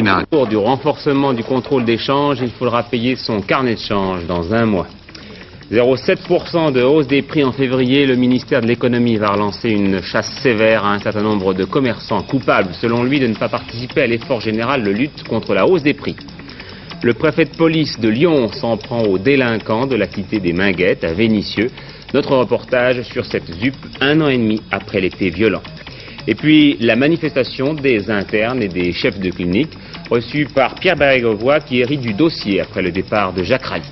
matinale. Pour du renforcement du contrôle des changes, il faudra payer son carnet de change dans un mois. 0,7% de hausse des prix en février. Le ministère de l'économie va relancer une chasse sévère à un certain nombre de commerçants coupables, selon lui, de ne pas participer à l'effort général de lutte contre la hausse des prix. Le préfet de police de Lyon s'en prend aux délinquants de la cité des Minguettes à Vénissieux. Notre reportage sur cette ZUP 1 an et demi après l'été violent. Et puis la manifestation des internes et des chefs de clinique reçue par Pierre Bérégovoy qui hérite du dossier après le départ de Jacques Ralit.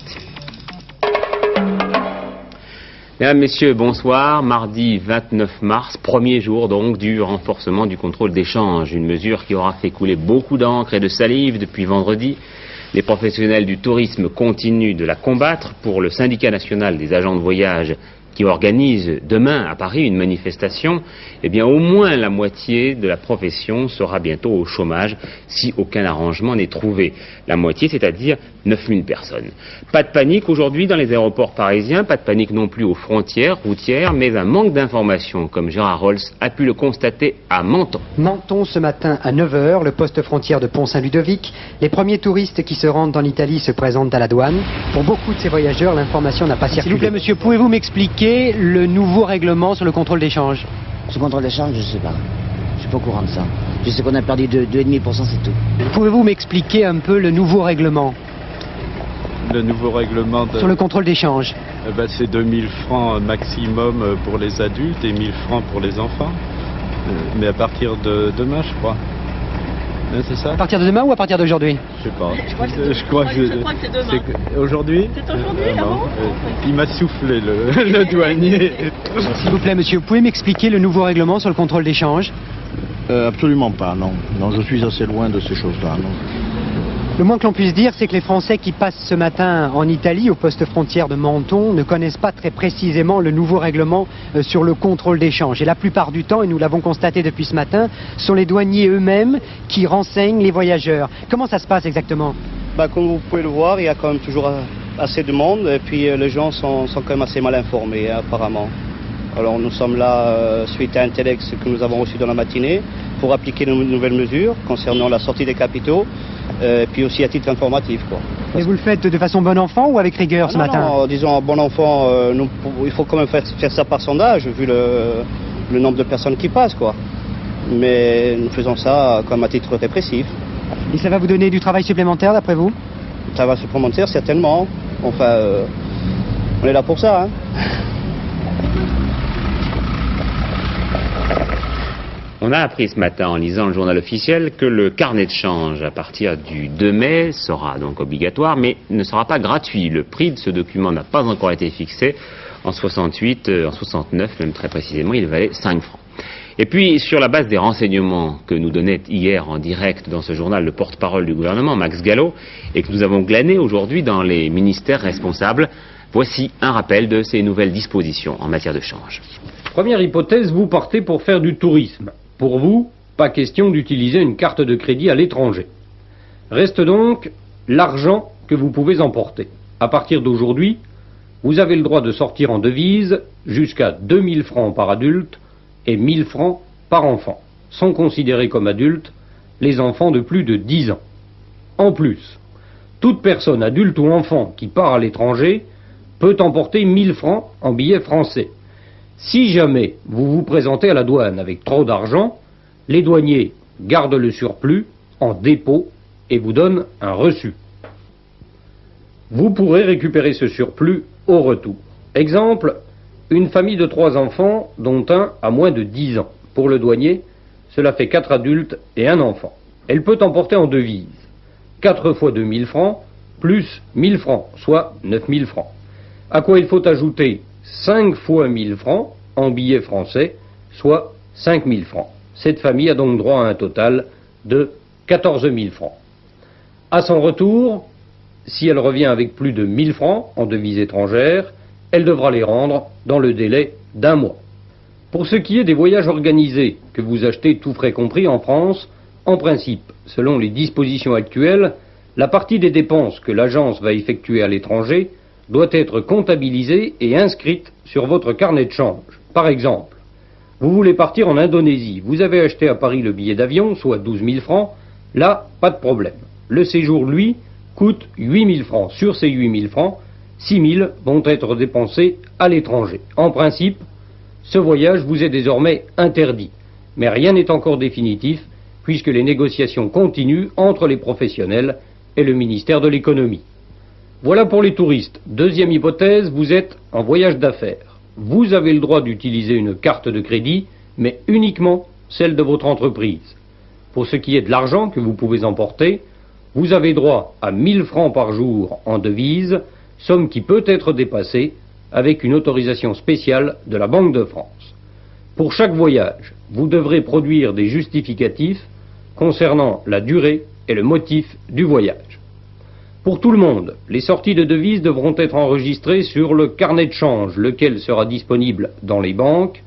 Mesdames, Messieurs, bonsoir. Mardi 29 mars, premier jour donc du renforcement du contrôle des changes. Une mesure qui aura fait couler beaucoup d'encre et de salive depuis vendredi. Les professionnels du tourisme continuent de la combattre. Pour le syndicat national des agents de voyage qui organise demain à Paris une manifestation, eh bien au moins la moitié de la profession sera bientôt au chômage si aucun arrangement n'est trouvé. La moitié, c'est-à-dire 9000 personnes. Pas de panique aujourd'hui dans les aéroports parisiens, pas de panique non plus aux frontières routières, mais un manque d'informations, comme Gérard Rolls a pu le constater à Menton. Menton ce matin à 9 h, le poste frontière de Pont-Saint-Ludovic. Les premiers touristes qui se rendent en Italie se présentent à la douane. Pour beaucoup de ces voyageurs, l'information n'a pas circulé. S'il vous plaît, monsieur, pouvez-vous m'expliquer le nouveau règlement sur le contrôle d'échange? Ce contrôle d'échange, je ne sais pas. Je suis pas au courant de ça. Je sais qu'on a perdu 2,5%, c'est tout. Pouvez-vous m'expliquer un peu le nouveau règlement? Le nouveau règlement sur le contrôle d'échange. C'est 2000 francs maximum pour les adultes et 1000 francs pour les enfants. Mais à partir de demain, je crois. C'est ça? À partir de demain ou à partir d'aujourd'hui? Je sais pas. Je crois que c'est demain. Aujourd'hui? C'est aujourd'hui, non? Il m'a soufflé le douanier. S'il vous plaît, monsieur, vous pouvez m'expliquer le nouveau règlement sur le contrôle d'échange? Absolument pas, non. Non, je suis assez loin de ces choses-là, non. Le moins que l'on puisse dire, c'est que les Français qui passent ce matin en Italie, au poste frontière de Menton, ne connaissent pas très précisément le nouveau règlement sur le contrôle d'échange. Et la plupart du temps, et nous l'avons constaté depuis ce matin, sont les douaniers eux-mêmes qui renseignent les voyageurs. Comment ça se passe exactement? Comme vous pouvez le voir, il y a quand même toujours assez de monde, et puis les gens sont quand même assez mal informés, apparemment. Alors nous sommes là suite à un telex que nous avons reçu dans la matinée pour appliquer de nouvelles mesures concernant la sortie des capitaux, puis aussi à titre informatif, quoi. Mais vous le faites de façon bon enfant ou avec rigueur ce matin? Non, disons bon enfant, il faut quand même faire ça par sondage vu le nombre de personnes qui passent, quoi. Mais nous faisons ça comme à titre répressif. Et ça va vous donner du travail supplémentaire d'après vous? Ça va supplémentaire certainement. Enfin, on est là pour ça, hein. On a appris ce matin en lisant le journal officiel que le carnet de change à partir du 2 mai sera donc obligatoire mais ne sera pas gratuit. Le prix de ce document n'a pas encore été fixé. En 68, en 69 même très précisément, il valait 5 francs. Et puis sur la base des renseignements que nous donnait hier en direct dans ce journal le porte-parole du gouvernement, Max Gallo, et que nous avons glané aujourd'hui dans les ministères responsables, voici un rappel de ces nouvelles dispositions en matière de change. Première hypothèse, vous partez pour faire du tourisme. Pour vous, pas question d'utiliser une carte de crédit à l'étranger. Reste donc l'argent que vous pouvez emporter. À partir d'aujourd'hui, vous avez le droit de sortir en devise jusqu'à 2000 francs par adulte et 1000 francs par enfant. Sont considérés comme adultes les enfants de plus de 10 ans. En plus, toute personne adulte ou enfant qui part à l'étranger peut emporter 1000 francs en billets français. Si jamais vous vous présentez à la douane avec trop d'argent, les douaniers gardent le surplus en dépôt et vous donnent un reçu. Vous pourrez récupérer ce surplus au retour. Exemple, une famille de 3 enfants dont un a moins de 10 ans. Pour le douanier, cela fait 4 adultes et un enfant. Elle peut emporter en devise 4 fois 2000 francs plus 1000 francs, soit 9000 francs. À quoi il faut ajouter 5 fois 1000 francs en billets français, soit 5000 francs. Cette famille a donc droit à un total de 14 000 francs. À son retour, si elle revient avec plus de 1000 francs en devises étrangères, elle devra les rendre dans le délai d'1 mois. Pour ce qui est des voyages organisés, que vous achetez tout frais compris en France, en principe, selon les dispositions actuelles, la partie des dépenses que l'agence va effectuer à l'étranger doit être comptabilisée et inscrite sur votre carnet de change. Par exemple, vous voulez partir en Indonésie, vous avez acheté à Paris le billet d'avion, soit 12 000 francs, Là, pas de problème. Le séjour, lui, coûte 8 000 francs. Sur ces 8 000 francs, 6 000 vont être dépensés à l'étranger. En principe, ce voyage vous est désormais interdit. Mais rien n'est encore définitif, puisque les négociations continuent entre les professionnels et le ministère de l'économie. Voilà pour les touristes. Deuxième hypothèse, vous êtes en voyage d'affaires. Vous avez le droit d'utiliser une carte de crédit, mais uniquement celle de votre entreprise. Pour ce qui est de l'argent que vous pouvez emporter, vous avez droit à 1 000 francs par jour en devises, somme qui peut être dépassée avec une autorisation spéciale de la Banque de France. Pour chaque voyage, vous devrez produire des justificatifs concernant la durée et le motif du voyage. Pour tout le monde, les sorties de devises devront être enregistrées sur le carnet de change, lequel sera disponible dans les banques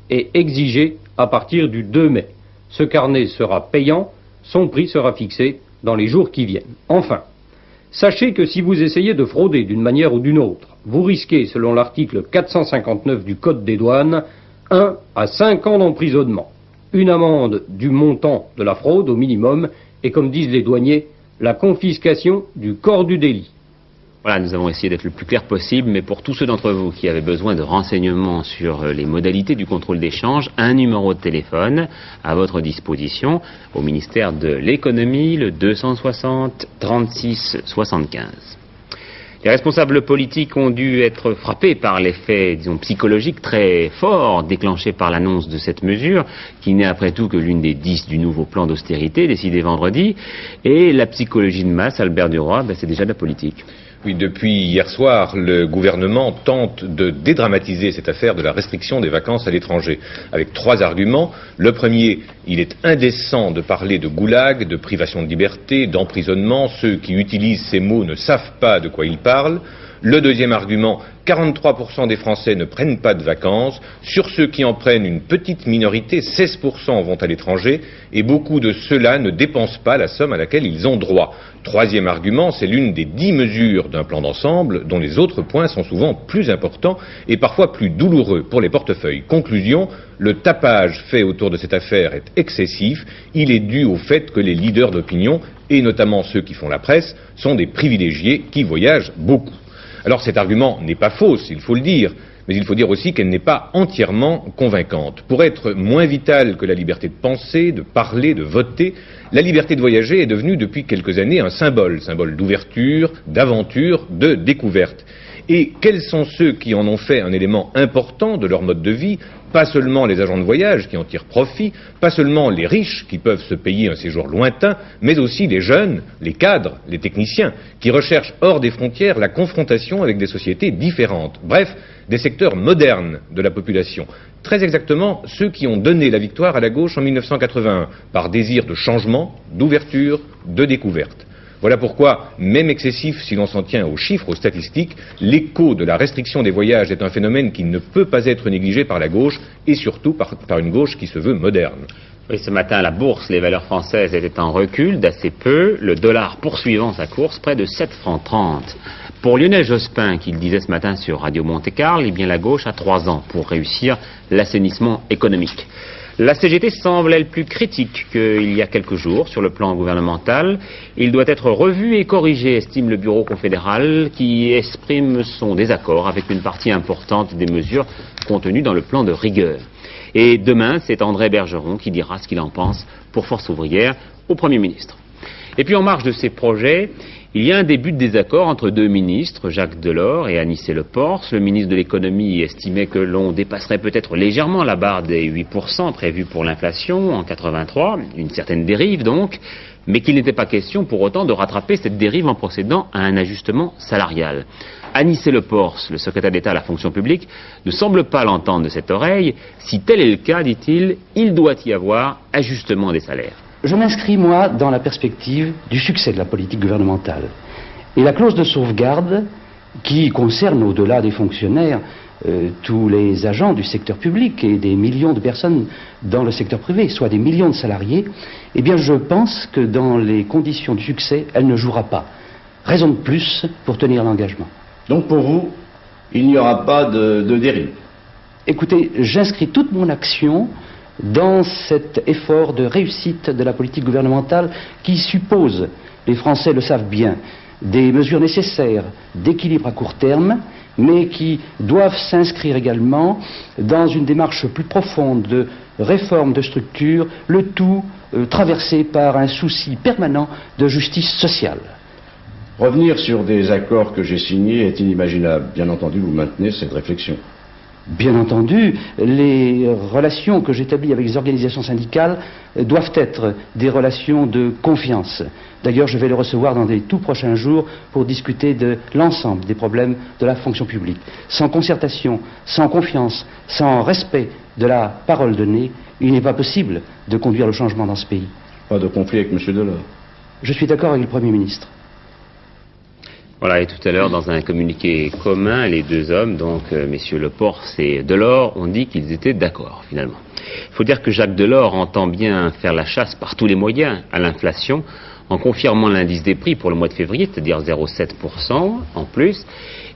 et exigé à partir du 2 mai. Ce carnet sera payant, son prix sera fixé dans les jours qui viennent. Enfin, sachez que si vous essayez de frauder d'une manière ou d'une autre, vous risquez, selon l'article 459 du Code des douanes, 1 à 5 ans d'emprisonnement, une amende du montant de la fraude au minimum et, comme disent les douaniers, la confiscation du corps du délit. Voilà, nous avons essayé d'être le plus clair possible, mais pour tous ceux d'entre vous qui avaient besoin de renseignements sur les modalités du contrôle d'échange, un numéro de téléphone à votre disposition au ministère de l'économie, le 260 36 75. Les responsables politiques ont dû être frappés par l'effet, disons, psychologique très fort déclenché par l'annonce de cette mesure, qui n'est après tout que l'une des 10 du nouveau plan d'austérité décidé vendredi. Et la psychologie de masse, Albert Duroy, c'est déjà de la politique. Oui, depuis hier soir, le gouvernement tente de dédramatiser cette affaire de la restriction des vacances à l'étranger, avec 3 arguments. Le premier, il est indécent de parler de goulag, de privation de liberté, d'emprisonnement. Ceux qui utilisent ces mots ne savent pas de quoi ils parlent. Le deuxième argument, 43% des Français ne prennent pas de vacances. Sur ceux qui en prennent, une petite minorité, 16% vont à l'étranger, et beaucoup de ceux-là ne dépensent pas la somme à laquelle ils ont droit. Troisième argument, c'est l'une des 10 mesures d'un plan d'ensemble dont les autres points sont souvent plus importants et parfois plus douloureux pour les portefeuilles. Conclusion, le tapage fait autour de cette affaire est excessif. Il est dû au fait que les leaders d'opinion, et notamment ceux qui font la presse, sont des privilégiés qui voyagent beaucoup. Alors cet argument n'est pas fausse, il faut le dire, mais il faut dire aussi qu'elle n'est pas entièrement convaincante. Pour être moins vitale que la liberté de penser, de parler, de voter, la liberté de voyager est devenue depuis quelques années un symbole d'ouverture, d'aventure, de découverte. Et quels sont ceux qui en ont fait un élément important de leur mode de vie? Pas seulement les agents de voyage qui en tirent profit, pas seulement les riches qui peuvent se payer un séjour lointain, mais aussi les jeunes, les cadres, les techniciens, qui recherchent hors des frontières la confrontation avec des sociétés différentes. Bref, des secteurs modernes de la population. Très exactement ceux qui ont donné la victoire à la gauche en 1981, par désir de changement, d'ouverture, de découverte. Voilà pourquoi, même excessif si l'on s'en tient aux chiffres, aux statistiques, l'écho de la restriction des voyages est un phénomène qui ne peut pas être négligé par la gauche, et surtout par une gauche qui se veut moderne. Oui, ce matin à la bourse, les valeurs françaises étaient en recul d'assez peu, le dollar poursuivant sa course, près de 7,30 francs. Pour Lionel Jospin, qui le disait ce matin sur Radio Monte-Carlo, eh bien la gauche a 3 ans pour réussir l'assainissement économique. La CGT semble, elle, plus critique qu'il y a quelques jours sur le plan gouvernemental. Il doit être revu et corrigé, estime le bureau confédéral, qui exprime son désaccord avec une partie importante des mesures contenues dans le plan de rigueur. Et demain, c'est André Bergeron qui dira ce qu'il en pense pour Force ouvrière au Premier ministre. Et puis en marge de ces projets, il y a un début de désaccord entre 2 ministres, Jacques Delors et Anicet Le Pors. Le ministre de l'économie estimait que l'on dépasserait peut-être légèrement la barre des 8% prévue pour l'inflation en 83, une certaine dérive donc, mais qu'il n'était pas question pour autant de rattraper cette dérive en procédant à un ajustement salarial. Anicet Le Pors, le secrétaire d'État à la fonction publique, ne semble pas l'entendre de cette oreille. Si tel est le cas, dit-il, il doit y avoir ajustement des salaires. Je m'inscris, moi, dans la perspective du succès de la politique gouvernementale. Et la clause de sauvegarde, qui concerne au-delà des fonctionnaires, tous les agents du secteur public et des millions de personnes dans le secteur privé, soit des millions de salariés, eh bien je pense que dans les conditions du succès, elle ne jouera pas. Raison de plus pour tenir l'engagement. Donc pour vous, il n'y aura pas de dérive? Écoutez, j'inscris toute mon action dans cet effort de réussite de la politique gouvernementale qui suppose, les Français le savent bien, des mesures nécessaires d'équilibre à court terme, mais qui doivent s'inscrire également dans une démarche plus profonde de réforme de structure, le tout traversé par un souci permanent de justice sociale. Revenir sur des accords que j'ai signés est inimaginable. Bien entendu, vous maintenez cette réflexion. Bien entendu, les relations que j'établis avec les organisations syndicales doivent être des relations de confiance. D'ailleurs, je vais le recevoir dans les tout prochains jours pour discuter de l'ensemble des problèmes de la fonction publique. Sans concertation, sans confiance, sans respect de la parole donnée, il n'est pas possible de conduire le changement dans ce pays. Pas de conflit avec M. Delors. Je suis d'accord avec le Premier ministre. Voilà, et tout à l'heure, dans un communiqué commun, les deux hommes, donc messieurs Leporse et Delors, ont dit qu'ils étaient d'accord, finalement. Il faut dire que Jacques Delors entend bien faire la chasse par tous les moyens à l'inflation, en confirmant l'indice des prix pour le mois de février, c'est-à-dire 0,7% en plus.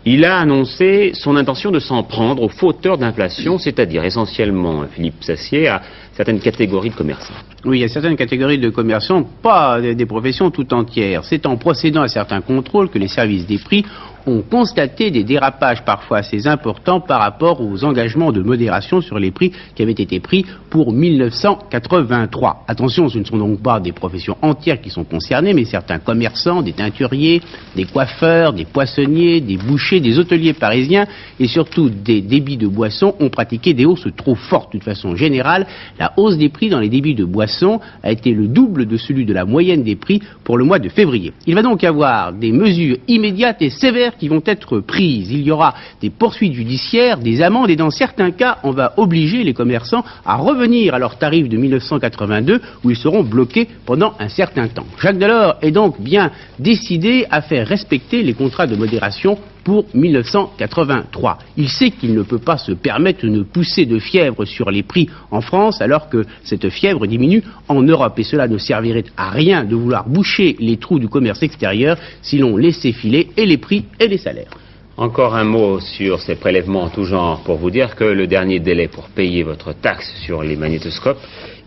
Il a annoncé son intention de s'en prendre aux fauteurs d'inflation, c'est-à-dire essentiellement, Philippe Sassier, à certaines catégories de commerçants. Oui, il y a certaines catégories de commerçants, pas des professions tout entières. C'est en procédant à certains contrôles que les services des prix ont constaté des dérapages parfois assez importants par rapport aux engagements de modération sur les prix qui avaient été pris pour 1983. Attention, ce ne sont donc pas des professions entières qui sont concernées, mais certains commerçants, des teinturiers, des coiffeurs, des poissonniers, des bouchers, des hôteliers parisiens et surtout des débits de boissons ont pratiqué des hausses trop fortes. De façon générale, la hausse des prix dans les débits de boissons a été le double de celui de la moyenne des prix pour le mois de février. Il va donc y avoir des mesures immédiates et sévères qui vont être prises. Il y aura des poursuites judiciaires, des amendes et dans certains cas, on va obliger les commerçants à revenir à leurs tarifs de 1982 où ils seront bloqués pendant un certain temps. Jacques Delors est donc bien décidé à faire respecter les contrats de modération pour 1983. Il sait qu'il ne peut pas se permettre une poussée de fièvre sur les prix en France alors que cette fièvre diminue en Europe et cela ne servirait à rien de vouloir boucher les trous du commerce extérieur si l'on laissait filer et les prix et les salaires. Encore un mot sur ces prélèvements en tout genre pour vous dire que le dernier délai pour payer votre taxe sur les magnétoscopes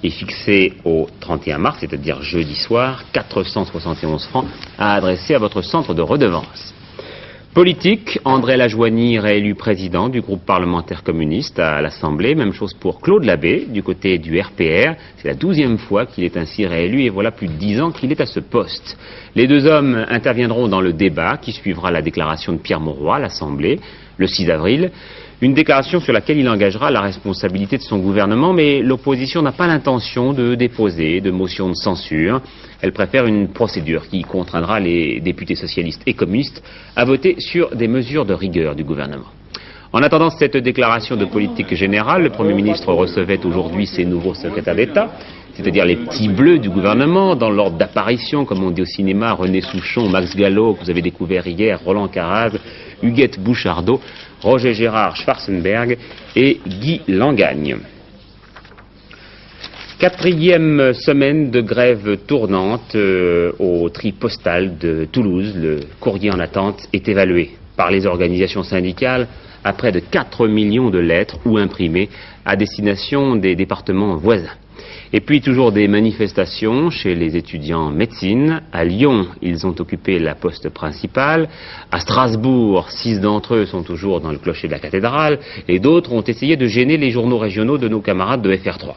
est fixé au 31 mars, c'est-à-dire jeudi soir, 471 francs à adresser à votre centre de redevance. Politique, André Lajoigny réélu président du groupe parlementaire communiste à l'Assemblée. Même chose pour Claude Labbé du côté du RPR. C'est la 12e fois qu'il est ainsi réélu et voilà plus de 10 ans qu'il est à ce poste. Les deux hommes interviendront dans le débat qui suivra la déclaration de Pierre Mauroy à l'Assemblée le 6 avril. Une déclaration sur laquelle il engagera la responsabilité de son gouvernement, mais l'opposition n'a pas l'intention de déposer de motion de censure. Elle préfère une procédure qui contraindra les députés socialistes et communistes à voter sur des mesures de rigueur du gouvernement. En attendant cette déclaration de politique générale, le Premier ministre recevait aujourd'hui ses nouveaux secrétaires d'État, c'est-à-dire les petits bleus du gouvernement, dans l'ordre d'apparition, comme on dit au cinéma, René Souchon, Max Gallo, que vous avez découvert hier, Roland Caraz, Huguette Bouchardot, Roger Gérard Schwarzenberg et Guy Langagne. 4e semaine de grève tournante au tri postal de Toulouse. Le courrier en attente est évalué par les organisations syndicales à près de 4 millions de lettres ou imprimées à destination des départements voisins. Et puis toujours des manifestations chez les étudiants en médecine. À Lyon, ils ont occupé la poste principale. À Strasbourg, 6 d'entre eux sont toujours dans le clocher de la cathédrale. Et d'autres ont essayé de gêner les journaux régionaux de nos camarades de FR3.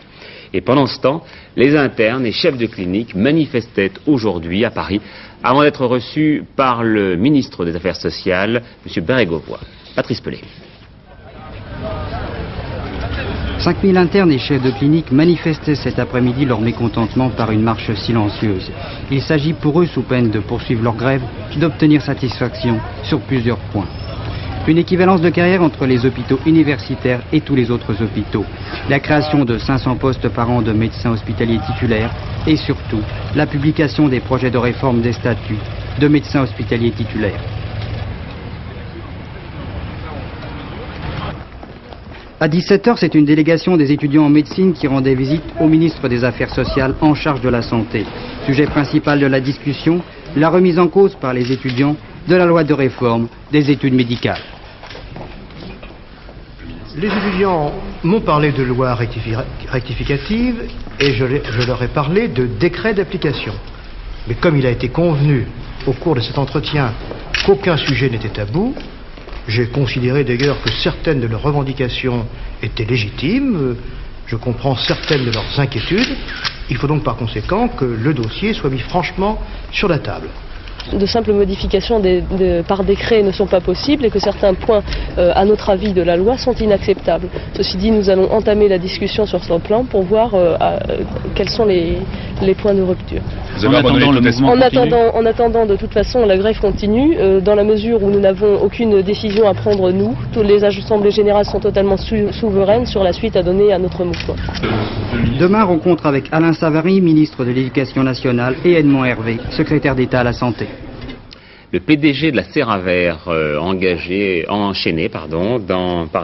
Et pendant ce temps, les internes et chefs de clinique manifestaient aujourd'hui à Paris avant d'être reçus par le ministre des Affaires sociales, M. Bérégovoy. Patrice Pellet. 5000 internes et chefs de clinique manifestaient cet après-midi leur mécontentement par une marche silencieuse. Il s'agit pour eux, sous peine de poursuivre leur grève, d'obtenir satisfaction sur plusieurs points. Une équivalence de carrière entre les hôpitaux universitaires et tous les autres hôpitaux. La création de 500 postes par an de médecins hospitaliers titulaires et surtout la publication des projets de réforme des statuts de médecins hospitaliers titulaires. À 17h, c'est une délégation des étudiants en médecine qui rendait visite au ministre des Affaires sociales en charge de la santé. Sujet principal de la discussion, la remise en cause par les étudiants de la loi de réforme des études médicales. Les étudiants m'ont parlé de loi rectificative et je leur ai parlé de décret d'application. Mais comme il a été convenu au cours de cet entretien qu'aucun sujet n'était tabou, j'ai considéré d'ailleurs que certaines de leurs revendications étaient légitimes, je comprends certaines de leurs inquiétudes, il faut donc par conséquent que le dossier soit mis franchement sur la table. De simples modifications par décret ne sont pas possibles et que certains points, à notre avis, de la loi sont inacceptables. Ceci dit, nous allons entamer la discussion sur ce plan pour voir quels sont les points de rupture. En attendant, de toute façon, la grève continue. Dans la mesure où nous n'avons aucune décision à prendre, nous, toutes les assemblées générales sont totalement souveraines sur la suite à donner à notre mouvement. Demain, rencontre avec Alain Savary, ministre de l'Éducation nationale, et Edmond Hervé, secrétaire d'État à la Santé. Le PDG de la Serraver enchaîné par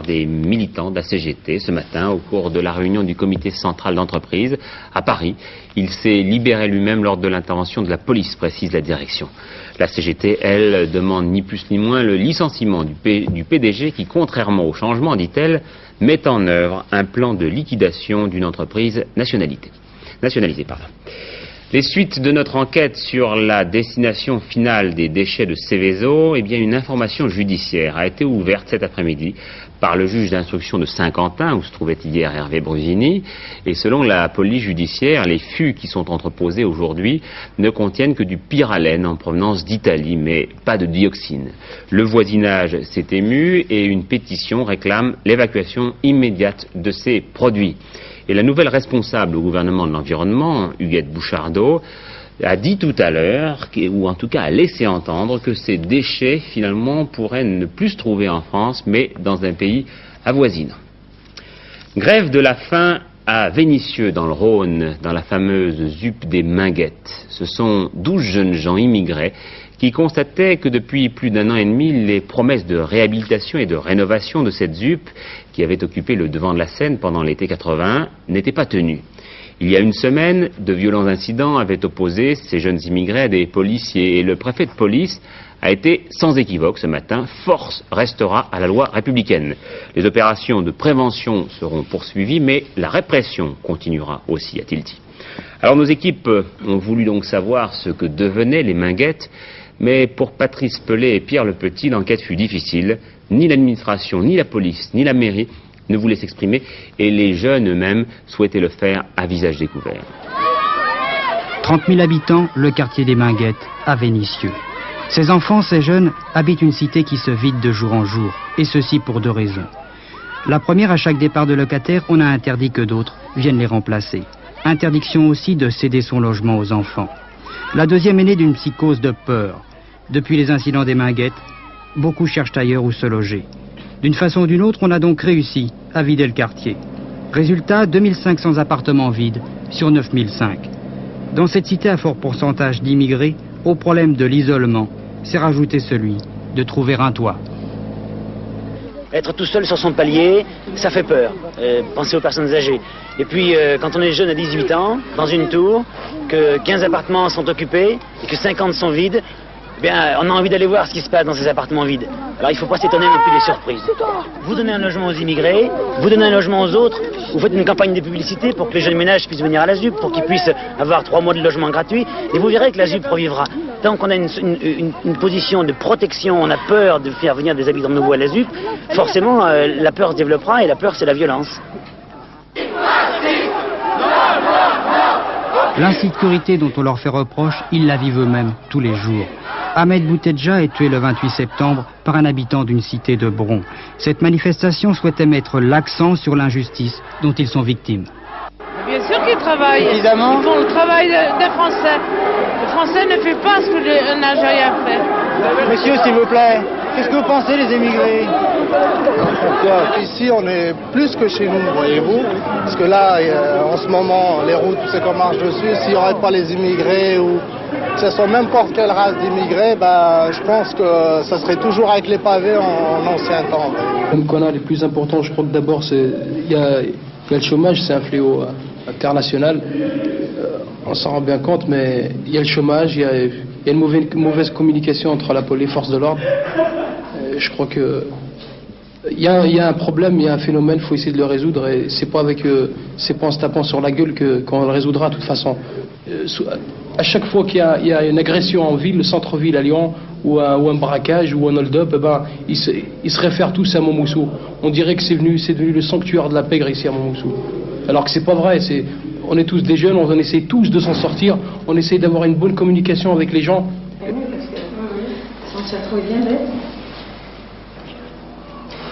des militants de la CGT ce matin au cours de la réunion du comité central d'entreprise à Paris. Il s'est libéré lui-même lors de l'intervention de la police, précise la direction. La CGT, elle, demande ni plus ni moins le licenciement du PDG qui, contrairement au changement, dit-elle, met en œuvre un plan de liquidation d'une entreprise nationalisée. Les suites de notre enquête sur la destination finale des déchets de Seveso, eh bien une information judiciaire a été ouverte cet après-midi par le juge d'instruction de Saint-Quentin, où se trouvait hier Hervé Brusini, et selon la police judiciaire, les fûts qui sont entreposés aujourd'hui ne contiennent que du pyralène en provenance d'Italie, mais pas de dioxine. Le voisinage s'est ému et une pétition réclame l'évacuation immédiate de ces produits. Et la nouvelle responsable au gouvernement de l'environnement, Huguette Bouchardot, a dit tout à l'heure, ou en tout cas a laissé entendre, que ces déchets finalement pourraient ne plus se trouver en France, mais dans un pays avoisinant. Grève de la faim à Vénissieux, dans le Rhône, dans la fameuse ZUP des Minguettes. Ce sont 12 jeunes gens immigrés qui constataient que depuis plus d'1 an et demi, les promesses de réhabilitation et de rénovation de cette ZUP, qui avait occupé le devant de la scène pendant l'été 81, n'étaient pas tenues. Il y a une semaine, de violents incidents avaient opposé ces jeunes immigrés à des policiers, et le préfet de police a été sans équivoque ce matin: force restera à la loi républicaine. Les opérations de prévention seront poursuivies, mais la répression continuera aussi, a-t-il dit. Alors nos équipes ont voulu donc savoir ce que devenaient les Minguettes, mais pour Patrice Pelé et Pierre Le Petit, l'enquête fut difficile. Ni l'administration, ni la police, ni la mairie ne voulaient s'exprimer, et les jeunes eux-mêmes souhaitaient le faire à visage découvert. 30 000 habitants, le quartier des Minguettes, à Vénissieux. Ces enfants, ces jeunes, habitent une cité qui se vide de jour en jour, et ceci pour 2 raisons. La première, à chaque départ de locataire, on a interdit que d'autres viennent les remplacer. Interdiction aussi de céder son logement aux enfants. La deuxième est née d'une psychose de peur. Depuis les incidents des Minguettes, beaucoup cherchent ailleurs où se loger. D'une façon ou d'une autre, on a donc réussi à vider le quartier. Résultat, 2500 appartements vides sur 9005. Dans cette cité à fort pourcentage d'immigrés, au problème de l'isolement, s'est rajouté celui de trouver un toit. Être tout seul sur son palier, ça fait peur. Pensez aux personnes âgées. Et puis, quand on est jeune à 18 ans, dans une tour, que 15 appartements sont occupés et que 50 sont vides, eh bien, on a envie d'aller voir ce qui se passe dans ces appartements vides. Alors il ne faut pas s'étonner non plus des surprises. Vous donnez un logement aux immigrés, vous donnez un logement aux autres, vous faites une campagne de publicité pour que les jeunes ménages puissent venir à la ZUP, pour qu'ils puissent avoir 3 mois de logement gratuit, et vous verrez que la ZUP revivra. Tant qu'on a une position de protection, on a peur de faire venir des habitants nouveaux à la ZUP, forcément la peur se développera, et la peur c'est la violence. L'insécurité dont on leur fait reproche, ils la vivent eux-mêmes tous les jours. Ahmed Boutedja est tué le 28 septembre par un habitant d'une cité de Bron. Cette manifestation souhaitait mettre l'accent sur l'injustice dont ils sont victimes. Bien sûr qu'ils travaillent. Évidemment. Ils font le travail des Français. Le Français ne fait pas ce que le Algérien fait. Monsieur, s'il vous plaît, qu'est-ce que vous pensez des émigrés? Ici, on est plus que chez nous, voyez-vous. Parce que là, en ce moment, les routes, tout ce qu'on marche dessus, s'il n'y aurait pas les immigrés ou que ce soit n'importe quelle race d'immigrés, je pense que ça serait toujours avec les pavés en ancien temps. Comme qu'on a les plus importants, je crois que d'abord, il y a le chômage, c'est un fléau international. On s'en rend bien compte, mais il y a le chômage, il y a une mauvaise communication entre les forces de l'ordre. Je crois que Il y a un problème, il y a un phénomène, il faut essayer de le résoudre et c'est pas en se tapant sur la gueule qu'on le résoudra de toute façon. À chaque fois qu'il y a une agression en ville, le centre-ville à Lyon, ou un braquage ou un hold-up, ils se réfèrent tous à Montmoussou. On dirait que c'est devenu le sanctuaire de la pègre ici à Montmoussou. Alors que c'est pas vrai, on est tous des jeunes, on essaie tous de s'en sortir, on essaie d'avoir une bonne communication avec les gens.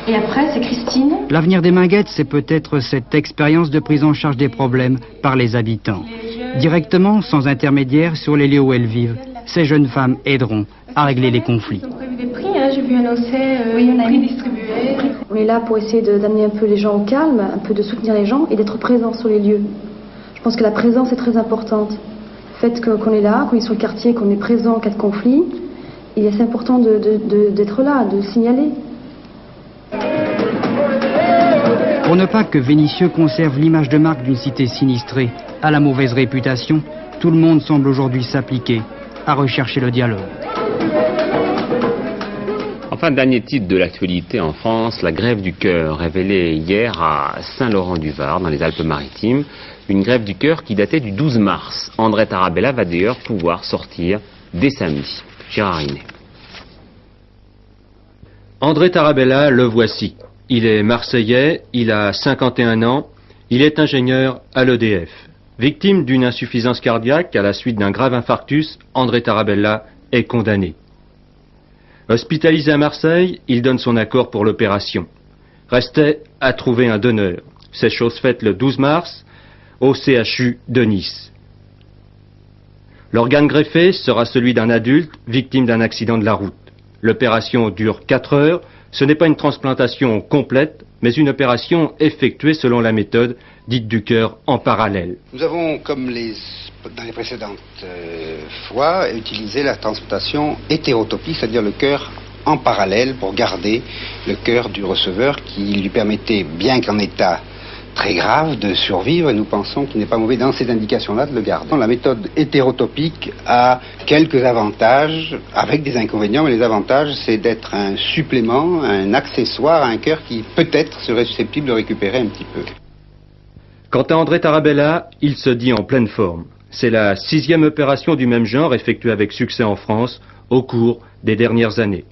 Et après, c'est Christine. L'avenir des Minguettes, c'est peut-être cette expérience de prise en charge des problèmes par les habitants. Directement, sans intermédiaire, sur les lieux où elles vivent, ces jeunes femmes aideront à régler les conflits. Ils ont prévu des prix, j'ai vu annoncer des prix distribués. On est là pour essayer d'amener un peu les gens au calme, un peu de soutenir les gens et d'être présents sur les lieux. Je pense que la présence est très importante. Le fait qu'on est là, qu'on est sur le quartier, qu'on est présent en cas de conflit, c'est important d'être là, de signaler. Pour ne pas que Vénissieux conserve l'image de marque d'une cité sinistrée à la mauvaise réputation, tout le monde semble aujourd'hui s'appliquer à rechercher le dialogue. Enfin, dernier titre de l'actualité en France, la grève du cœur révélée hier à Saint-Laurent-du-Var, dans les Alpes-Maritimes. Une grève du cœur qui datait du 12 mars. André Tarabella va d'ailleurs pouvoir sortir dès samedi. Gérard Rinet. André Tarabella, le voici. Il est marseillais, il a 51 ans, il est ingénieur à l'EDF. Victime d'une insuffisance cardiaque à la suite d'un grave infarctus, André Tarabella est condamné. Hospitalisé à Marseille, il donne son accord pour l'opération. Restait à trouver un donneur. C'est chose faite le 12 mars au CHU de Nice. L'organe greffé sera celui d'un adulte victime d'un accident de la route. L'opération dure 4 heures. Ce n'est pas une transplantation complète, mais une opération effectuée selon la méthode dite du cœur en parallèle. Nous avons, comme dans les précédentes fois, utilisé la transplantation hétérotopique, c'est-à-dire le cœur en parallèle pour garder le cœur du receveur qui lui permettait, bien qu'en état très grave, de survivre, et nous pensons qu'il n'est pas mauvais dans ces indications-là de le garder. La méthode hétérotopique a quelques avantages, avec des inconvénients, mais les avantages, c'est d'être un supplément, un accessoire à un cœur qui peut-être serait susceptible de récupérer un petit peu. Quant à André Tarabella, il se dit en pleine forme. C'est la 6e opération du même genre effectuée avec succès en France au cours des dernières années.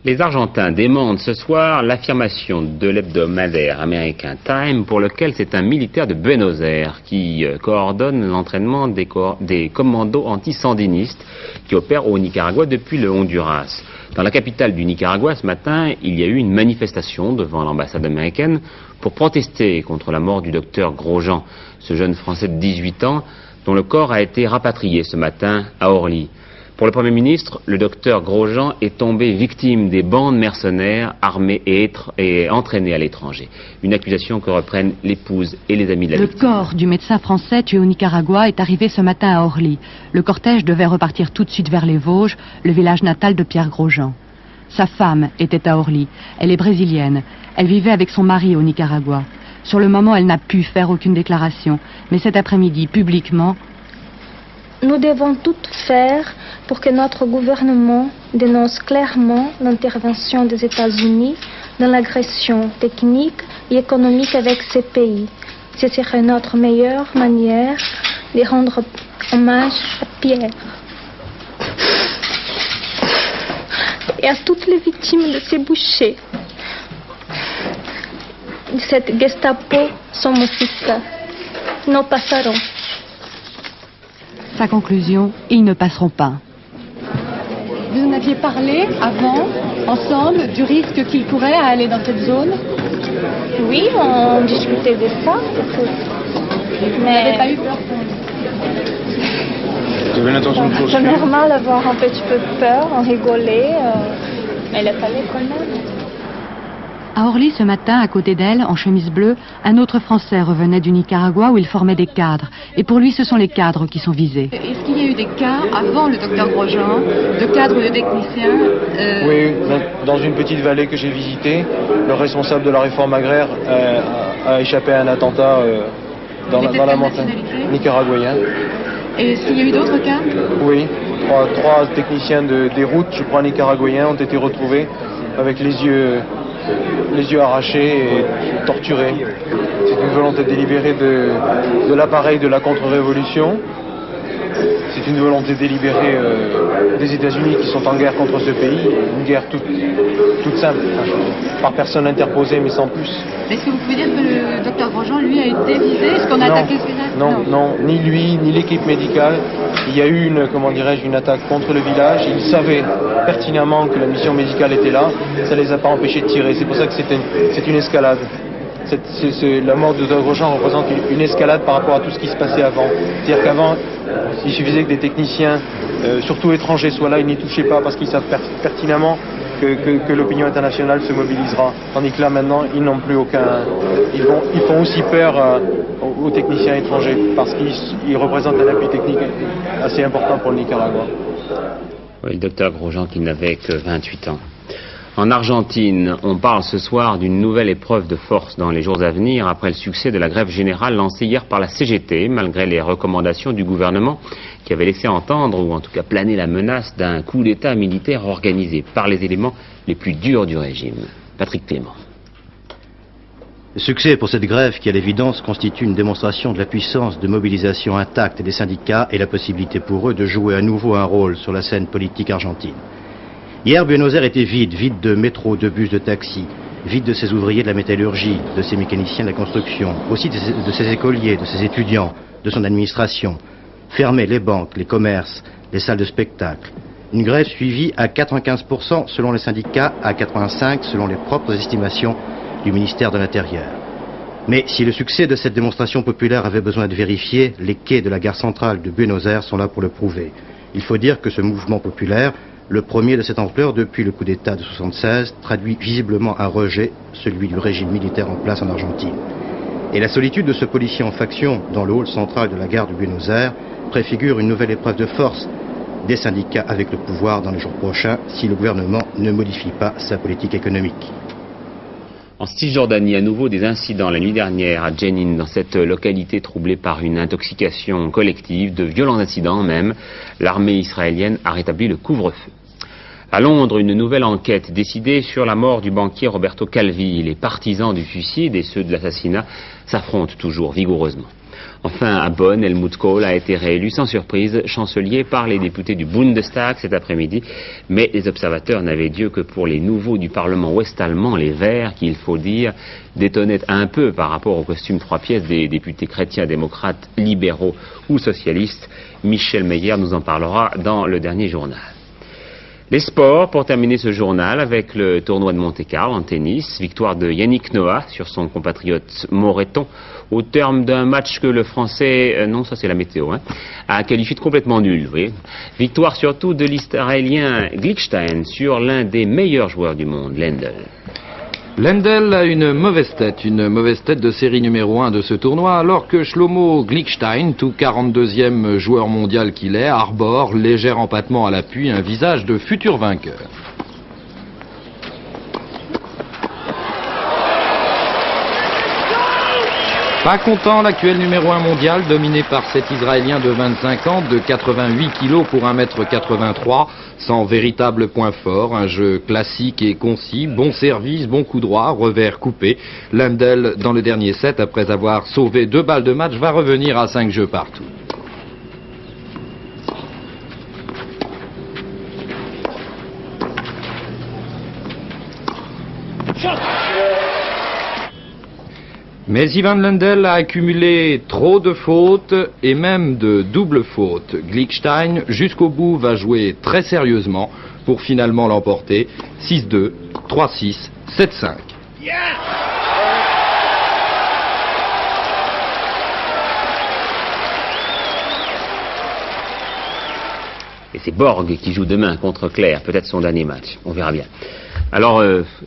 Les Argentins demandent ce soir l'affirmation de l'hebdomadaire américain Time, pour lequel c'est un militaire de Buenos Aires qui coordonne l'entraînement des commandos anti-sandinistes qui opèrent au Nicaragua depuis le Honduras. Dans la capitale du Nicaragua, ce matin, il y a eu une manifestation devant l'ambassade américaine pour protester contre la mort du docteur Grosjean, ce jeune Français de 18 ans dont le corps a été rapatrié ce matin à Orly. Pour le Premier ministre, le docteur Grosjean est tombé victime des bandes mercenaires armées et entraînées à l'étranger. Une accusation que reprennent l'épouse et les amis de la victime. Le corps du médecin français tué au Nicaragua est arrivé ce matin à Orly. Le cortège devait repartir tout de suite vers les Vosges, le village natal de Pierre Grosjean. Sa femme était à Orly. Elle est brésilienne. Elle vivait avec son mari au Nicaragua. Sur le moment, elle n'a pu faire aucune déclaration. Mais cet après-midi, publiquement, nous devons tout faire pour que notre gouvernement dénonce clairement l'intervention des États-Unis dans l'agression technique et économique avec ces pays. Ce serait notre meilleure manière de rendre hommage à Pierre et à toutes les victimes de ces bouchers, de cette Gestapo somociste. Nous passerons. sa conclusion, ils ne passeront pas. Vous en aviez parlé avant, ensemble, du risque qu'il pourrait aller dans cette zone? Oui, on discutait de ça. Vous n'avez pas eu peur? Vous avez l'intention de poursuivre? C'est normal d'avoir un petit peu peur, on rigolait, mais il fallait quand même. À Orly, ce matin, à côté d'elle, en chemise bleue, un autre Français revenait du Nicaragua où il formait des cadres. Et pour lui, ce sont les cadres qui sont visés. Est-ce qu'il y a eu des cas, avant le docteur Grosjean, de cadres ou de techniciens Oui, dans une petite vallée que j'ai visitée, le responsable de la réforme agraire a échappé à un attentat dans la montagne nicaraguayen. Et est-ce qu'il y a eu d'autres cas? Oui, trois techniciens des routes, je crois nicaraguayens, ont été retrouvés avec les yeux arrachés et torturés. C'est une volonté délibérée de l'appareil de la contre-révolution. C'est une volonté délibérée des États-Unis qui sont en guerre contre ce pays, une guerre toute simple, par personne interposée mais sans plus. Est-ce que vous pouvez dire que le docteur Grosjean, lui, a été visé? Est-ce qu'on a attaqué ce village? Non, ni lui, ni l'équipe médicale. Il y a eu une attaque contre le village. Ils savaient pertinemment que la mission médicale était là. Ça ne les a pas empêchés de tirer. C'est pour ça que c'est une escalade. La mort de Dr Grosjean représente une escalade par rapport à tout ce qui se passait avant. C'est-à-dire qu'avant, il suffisait que des techniciens, surtout étrangers, soient là, ils n'y touchaient pas parce qu'ils savent pertinemment que l'opinion internationale se mobilisera. Tandis que là, maintenant, ils n'ont plus aucun... Ils font aussi peur aux techniciens étrangers parce qu'ils représentent un appui technique assez important pour le Nicaragua. Oui, le docteur Grosjean qui n'avait que 28 ans. En Argentine, on parle ce soir d'une nouvelle épreuve de force dans les jours à venir après le succès de la grève générale lancée hier par la CGT, malgré les recommandations du gouvernement qui avait laissé entendre, ou en tout cas planer la menace d'un coup d'État militaire organisé par les éléments les plus durs du régime. Patrick Clément. Le succès pour cette grève qui, à l'évidence, constitue une démonstration de la puissance de mobilisation intacte des syndicats et la possibilité pour eux de jouer à nouveau un rôle sur la scène politique argentine. Hier, Buenos Aires était vide de métro, de bus, de taxis, vide de ses ouvriers de la métallurgie, de ses mécaniciens de la construction, aussi de ses écoliers, de ses étudiants, de son administration. Fermés les banques, les commerces, les salles de spectacle. Une grève suivie à 95% selon les syndicats, à 85% selon les propres estimations du ministère de l'Intérieur. Mais si le succès de cette démonstration populaire avait besoin de vérifier, les quais de la gare centrale de Buenos Aires sont là pour le prouver. Il faut dire que ce mouvement populaire, le premier de cette ampleur depuis le coup d'État de 1976, traduit visiblement un rejet, celui du régime militaire en place en Argentine. Et la solitude de ce policier en faction dans le hall central de la gare de Buenos Aires préfigure une nouvelle épreuve de force des syndicats avec le pouvoir dans les jours prochains si le gouvernement ne modifie pas sa politique économique. En Cisjordanie, à nouveau des incidents la nuit dernière à Jenin, dans cette localité troublée par une intoxication collective, de violents incidents même. L'armée israélienne a rétabli le couvre-feu. À Londres, une nouvelle enquête décidée sur la mort du banquier Roberto Calvi. Les partisans du suicide et ceux de l'assassinat s'affrontent toujours vigoureusement. Enfin, à Bonn, Helmut Kohl a été réélu sans surprise chancelier par les députés du Bundestag cet après-midi. Mais les observateurs n'avaient Dieu que pour les nouveaux du Parlement ouest-allemand, les Verts, qui, il faut dire, détonnaient un peu par rapport au costume 3 pièces des députés chrétiens, démocrates, libéraux ou socialistes. Michel Meyer nous en parlera dans le dernier journal. Les sports, pour terminer ce journal, avec le tournoi de Monte-Carlo en tennis, victoire de Yannick Noah sur son compatriote Moreton, au terme d'un match que le Français, non ça c'est la météo, a qualifié de complètement nul. Vous voyez. Victoire surtout de l'Israélien Glickstein sur l'un des meilleurs joueurs du monde, Lendl. Lendl a une mauvaise tête de série numéro 1 de ce tournoi, alors que Shlomo Glickstein, tout 42e joueur mondial qu'il est, arbore, léger empattement à l'appui, un visage de futur vainqueur. Pas content, l'actuel numéro 1 mondial, dominé par cet Israélien de 25 ans, de 88 kilos pour 1m83, sans véritable point fort, un jeu classique et concis, bon service, bon coup droit, revers coupé. Lendl, dans le dernier set, après avoir sauvé 2 balles de match, va revenir à 5 jeux partout. Mais Ivan Lendl a accumulé trop de fautes et même de doubles fautes. Glickstein, jusqu'au bout, va jouer très sérieusement pour finalement l'emporter. 6-2, 3-6, 7-5. Et c'est Borg qui joue demain contre Claire, peut-être son dernier match, on verra bien. Alors,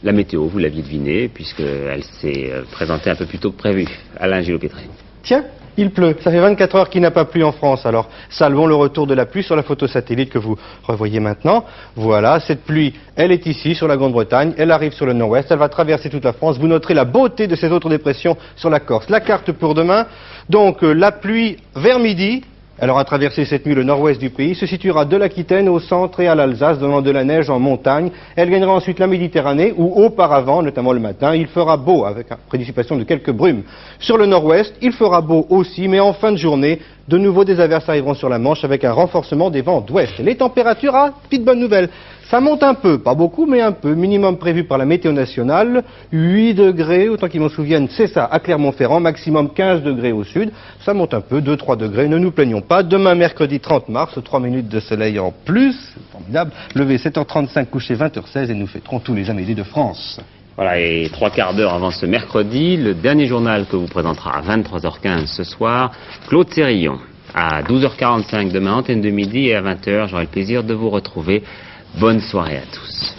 la météo, vous l'aviez deviné, puisqu'elle s'est présentée un peu plus tôt que prévu. Alain Gillot-Pétré. Tiens, il pleut. Ça fait 24 heures qu'il n'a pas plu en France. Alors, saluons le retour de la pluie sur la photo satellite que vous revoyez maintenant. Voilà, cette pluie, elle est ici, sur la Grande-Bretagne. Elle arrive sur le nord-ouest. Elle va traverser toute la France. Vous noterez la beauté de ces autres dépressions sur la Corse. La carte pour demain. Donc, la pluie vers midi. Elle aura traversé cette nuit le nord-ouest du pays, se situera de l'Aquitaine au centre et à l'Alsace, donnant de la neige en montagne. Elle gagnera ensuite la Méditerranée, où auparavant, notamment le matin, il fera beau, avec prédisposition de quelques brumes. Sur le nord-ouest, il fera beau aussi, mais en fin de journée, de nouveau des averses arriveront sur la Manche avec un renforcement des vents d'ouest. Les températures, petite bonne nouvelle, ça monte un peu, pas beaucoup, mais un peu. Minimum prévu par la météo nationale, 8 degrés, autant qu'ils m'en souviennent, c'est ça, à Clermont-Ferrand, maximum 15 degrés au sud. Ça monte un peu, 2-3 degrés, ne nous plaignons pas. Demain, mercredi 30 mars, 3 minutes de soleil en plus, c'est formidable. Levé 7h35, couché 20h16 et nous fêterons tous les Amédées de France. Voilà, et 3 quarts d'heure avant ce mercredi, le dernier journal que vous présentera à 23h15 ce soir, Claude Sérillon. À 12h45 demain, antenne de midi, et à 20h, j'aurai le plaisir de vous retrouver. Bonne soirée à tous.